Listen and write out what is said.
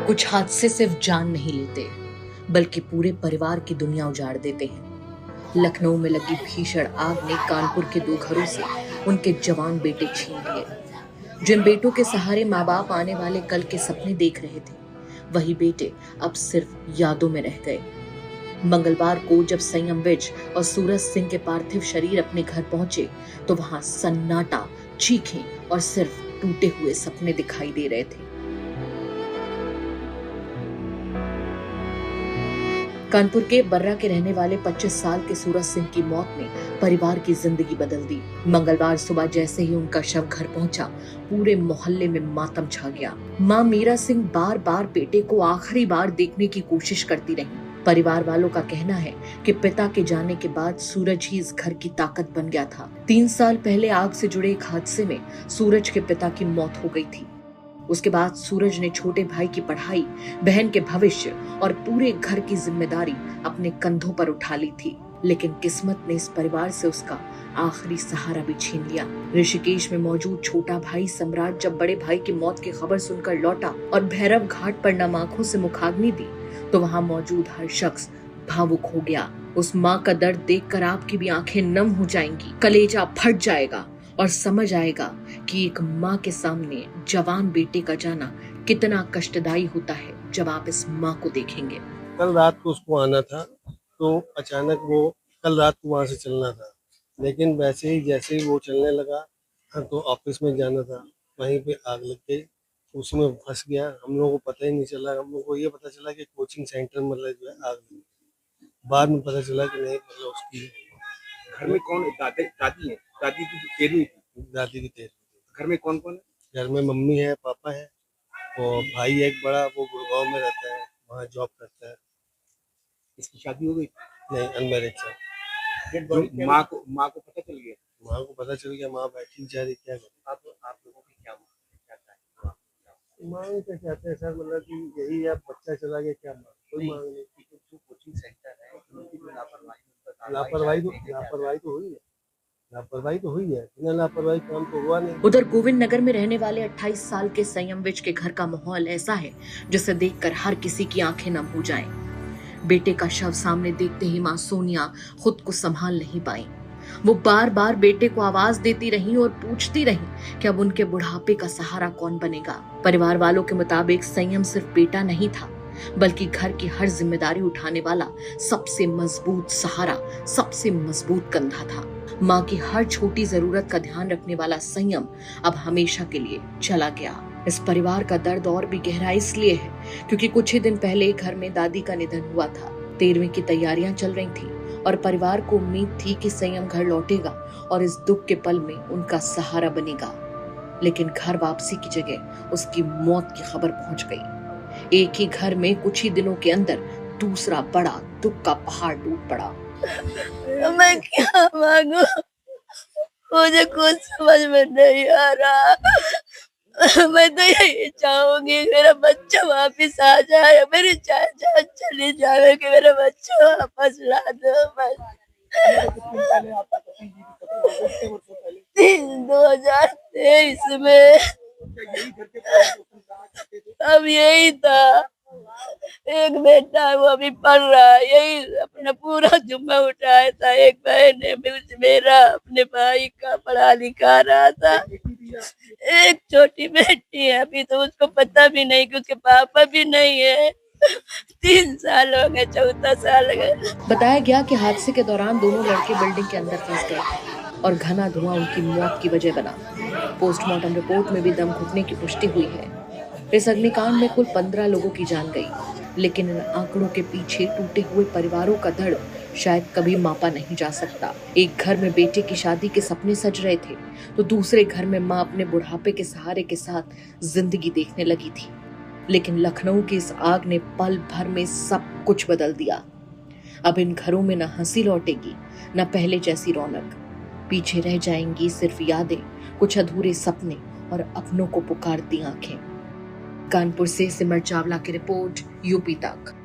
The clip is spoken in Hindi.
कुछ हादसे सिर्फ जान नहीं लेते बल्कि पूरे परिवार की दुनिया उजाड़ देते हैं। लखनऊ में लगी भीषण आग ने कानपुर के 2 घरों से उनके जवान बेटे छीन लिए। जिन बेटों के सहारे माँ बाप आने वाले कल के सपने देख रहे थे, वही बेटे अब सिर्फ यादों में रह गए। मंगलवार को जब संयम विज और सूरज सिंह के पार्थिव शरीर अपने घर पहुंचे तो वहां सन्नाटा, चीखें और सिर्फ टूटे हुए सपने दिखाई दे रहे थे। कानपुर के बर्रा के रहने वाले 25 साल के सूरज सिंह की मौत ने परिवार की जिंदगी बदल दी। मंगलवार सुबह जैसे ही उनका शव घर पहुंचा, पूरे मोहल्ले में मातम छा गया। मां मीरा सिंह बार बार बेटे को आखिरी बार देखने की कोशिश करती रही। परिवार वालों का कहना है कि पिता के जाने के बाद सूरज ही इस घर की ताकत बन गया था। 3 साल पहले आग से जुड़े एक हादसे में सूरज के पिता की मौत हो गई थी। उसके बाद सूरज ने छोटे भाई की पढ़ाई, बहन के भविष्य और पूरे घर की जिम्मेदारी अपने कंधों पर उठा ली थी। लेकिन किस्मत ने इस परिवार से उसका आखिरी सहारा भी छीन लिया। ऋषिकेश में मौजूद छोटा भाई सम्राट जब बड़े भाई की मौत की खबर सुनकर लौटा और भैरव घाट पर नम आंखों से मुखाग्नि दी तो वहां मौजूद हर शख्स भावुक हो गया। उस माँ का दर्द देखकर आपकी भी आंखें नम हो जाएंगी, कलेजा फट जाएगा और समझ आएगा कि एक माँ के सामने जवान बेटे का जाना कितना कष्टदायी होता है जब आप इस माँ को देखेंगे। कल रात को उसको आना था तो अचानक वो कल रात को वहाँ से चलना था, लेकिन वैसे ही जैसे ही वो चलने लगा तो ऑफिस में जाना था, वहीं पे आग लग गई, उसमें फंस गया। हम लोगों को पता ही नहीं चला। हम लोग को ये पता चला कि कोचिंग सेंटर मतलब जो है आग लगी। बाद में पता चला कि नहीं, मतलब उसकी घर में कौन दादी है? दादी की तेरहवीं थी। दादी की तेज। घर में कौन कौन है? घर में मम्मी है, पापा है और भाई है एक बड़ा, वो गुड़गांव में रहता है, वहाँ जॉब करता है। इसकी शादी हो गई? नहीं, अनमैरिड था। माँ को पता चल गया? माँ को पता चल गया। माँ बैठी बेचारी, क्या करे। आप लोगों की क्या मांग? मांग क्या चाहते हैं सर, मतलब कि यही है, बच्चा चला गया, क्या मांग? कोई मांग नहीं। जो कोचिंग सेंटर है उनकी जो लापरवाही तो हुई है। लापरवाही तो हुई है, बिना लापरवाही काम तो हुआ नहीं। उधर गोविंद नगर में रहने वाले 28 साल के संयम विज के घर का माहौल ऐसा है जिसे देखकर हर किसी की आंखें नम हो जाएं। बेटे का शव सामने देखते ही मां सोनिया खुद को संभाल नहीं पाई। वो बार बार बेटे को आवाज देती रही और पूछती रही कि अब उनके बुढ़ापे का सहारा कौन बनेगा। परिवार वालों के मुताबिक संयम सिर्फ बेटा नहीं था, बल्कि घर की हर जिम्मेदारी उठाने वाला सबसे मजबूत सहारा, सबसे मजबूत कंधा था। माँ की हर छोटी जरूरत का ध्यान रखने वाला संयम अब हमेशा के लिए चला गया। इस परिवार का दर्द और भी गहरा इसलिए है क्योंकि कुछ ही दिन पहले घर में दादी का निधन हुआ था। 13वीं की तैयारियां चल रही थी और परिवार को उम्मीद थी कि संयम घर लौटेगा और इस दुख के पल में उनका सहारा बनेगा। लेकिन घर वापसी की जगह उसकी मौत की खबर पहुंच गई। एक ही घर में कुछ ही दिनों के अंदर दूसरा बड़ा दुख का पहाड़ टूट पड़ा। मैं क्या मांगू, मुझे कुछ समझ में नहीं आ रहा। मैं तो यही चाहूंगी मेरा बच्चा वापस आ जाए, मेरी चाचा चली जाए कि मेरा बच्चा वापस ला दो बस। 2023 में अब यही था। एक बेटा वो अभी पढ़ रहा है, यही अपना पूरा जुम्मा उठाया था। एक बहन है मेरा अपने भाई का पढ़ा लिखा रहा था। एक छोटी बेटी है, अभी तो उसको पता भी नहीं कि उसके पापा भी नहीं है। 3 साल हो गए, 4था साल गए। बताया गया कि हादसे के दौरान दोनों लड़के बिल्डिंग के अंदर फंस गए और घना धुआं उनकी मौत की वजह बना। पोस्टमार्टम रिपोर्ट में भी दम घुटने की पुष्टि हुई है। इस अग्निकांड में कुल 15 लोगों की जान गई, लेकिन इन आंकड़ों के पीछे टूटे हुए परिवारों का दर्द शायद कभी मापा नहीं जा सकता। एक घर में बेटे की शादी के सपने सज रहे थे तो दूसरे घर में माँ अपने बुढ़ापे के सहारे के साथ जिंदगी देखने लगी थी। लेकिन लखनऊ की इस आग ने पल भर में सब कुछ बदल दिया। अब इन घरों में न हंसी लौटेगी, न पहले जैसी रौनक। पीछे रह जाएंगी सिर्फ यादें, कुछ अधूरे सपने और अपनों को पुकारती आंखें। कानपुर से सिमर चावला की रिपोर्ट, यूपी तक।